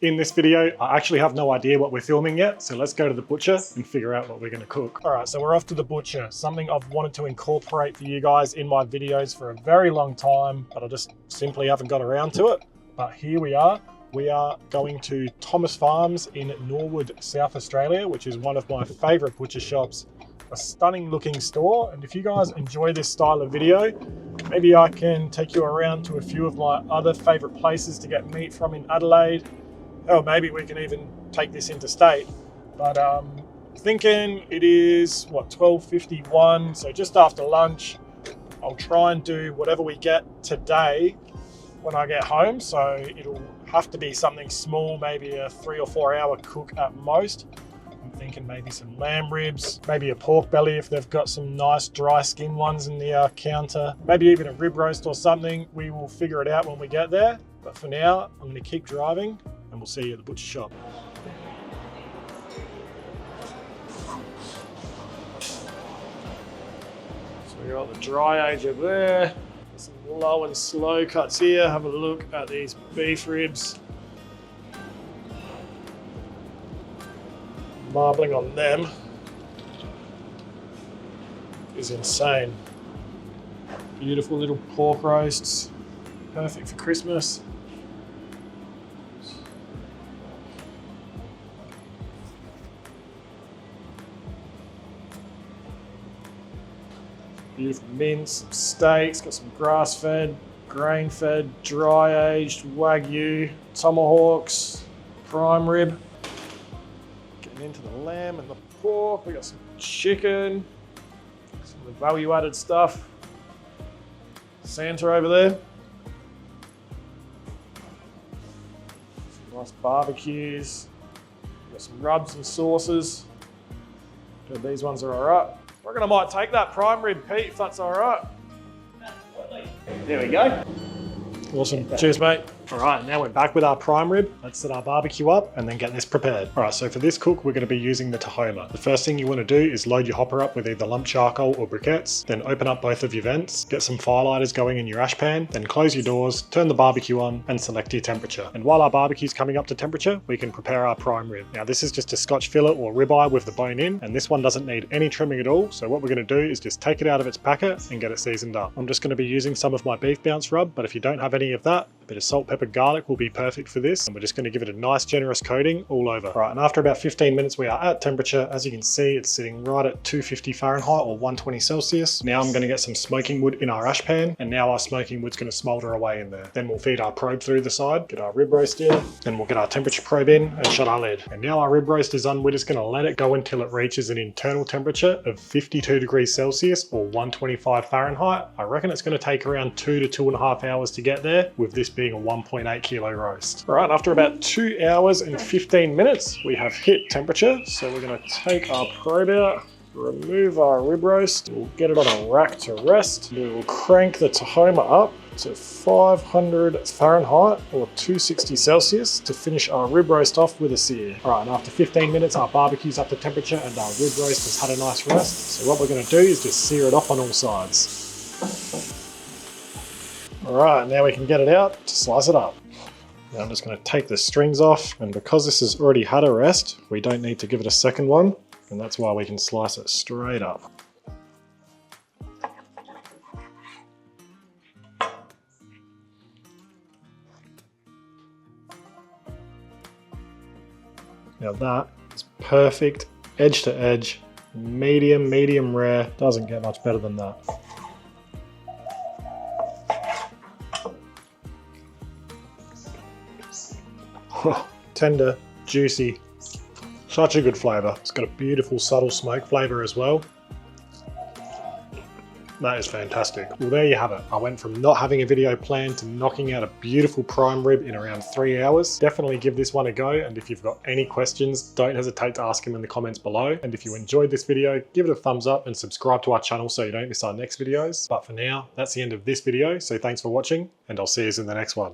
In this video, I actually have no idea what we're filming yet, so let's go to the butcher and figure out what we're going to cook. All right, so we're off to the butcher, something I've wanted to incorporate for you guys in my videos for a very long time, but I just simply haven't got around to it. But here we are. We are going to Thomas Farms in Norwood, South Australia, which is one of my favorite butcher shops. A stunning looking store, and if you guys enjoy this style of video, maybe I can take you around to a few of my other favorite places to get meat from in Adelaide. Oh, maybe we can even take this interstate. But thinking it is, what, 12:51, so just after lunch. I'll try and do whatever we get today when I get home. So it'll have to be something small, maybe a 3 or 4 hour cook at most. I'm thinking maybe some lamb ribs, maybe a pork belly if they've got some nice dry skin ones in the counter, maybe even a rib roast or something. We will figure it out when we get there. But for now, I'm going to keep driving and we'll see you at the butcher shop. So we got the dry age over there. Some low and slow cuts here. Have a look at these beef ribs. Marbling on them is insane. Beautiful little pork roasts. Perfect for Christmas. Beautiful mince, steaks, got some grass-fed, grain-fed, dry-aged, Wagyu, tomahawks, prime rib. Getting into the lamb and the pork, we got some chicken, some of the value-added stuff. Santa over there. Some nice barbecues. Got some rubs and sauces. Good, these ones are all right. I reckon I might take that prime rib, Pete, if that's all right. Absolutely. There we go. Awesome. Cheers, mate. All right, now we're back with our prime rib. Let's set our barbecue up and then get this prepared. All right, so for this cook, we're going to be using the Tahoma. The first thing you want to do is load your hopper up with either lump charcoal or briquettes, then open up both of your vents, get some firelighters going in your ash pan, then close your doors, turn the barbecue on, and select your temperature. And while our barbecue's coming up to temperature, we can prepare our prime rib. Now, this is just a Scotch fillet or ribeye with the bone in, and this one doesn't need any trimming at all. So what we're going to do is just take it out of its packet and get it seasoned up. I'm just going to be using some of my beef bounce rub, but if you don't have any of that, a bit of salt, pepper, garlic will be perfect for this, and we're just going to give it a nice generous coating all over. All right, and after about 15 minutes we are at temperature. As you can see, it's sitting right at 250 Fahrenheit or 120 Celsius. Now I'm going to get some smoking wood in our ash pan, and now our smoking wood's going to smolder away in there. Then we'll feed our probe through the side, get our rib roast in, then we'll get our temperature probe in and shut our lid. And now our rib roast is on. We're just going to let it go until it reaches an internal temperature of 52 degrees Celsius or 125 Fahrenheit. I reckon it's going to take around 2 to 2.5 hours to get there, with this being a 1.8 kilo roast. All right, after about 2 hours and 15 minutes, we have hit temperature. So we're going to take our probe out, remove our rib roast, we'll get it on a rack to rest. We will crank the Tahoma up to 500 Fahrenheit or 260 Celsius to finish our rib roast off with a sear. All right, and after 15 minutes, our barbecue's up to temperature and our rib roast has had a nice rest. So what we're going to do is just sear it off on all sides. All right, now we can get it out to slice it up. Now I'm just going to take the strings off, and because this has already had a rest, we don't need to give it a second one, and that's why we can slice it straight up. Now that is perfect, edge to edge, medium rare. Doesn't get much better than that. Tender, juicy, such a good flavour. It's got a beautiful subtle smoke flavour as well. That is fantastic. Well, there you have it. I went from not having a video planned to knocking out a beautiful prime rib in around 3 hours. Definitely give this one a go, and if you've got any questions, don't hesitate to ask them in the comments below. And if you enjoyed this video, give it a thumbs up and subscribe to our channel so you don't miss our next videos. But for now, that's the end of this video, so thanks for watching, and I'll see you in the next one.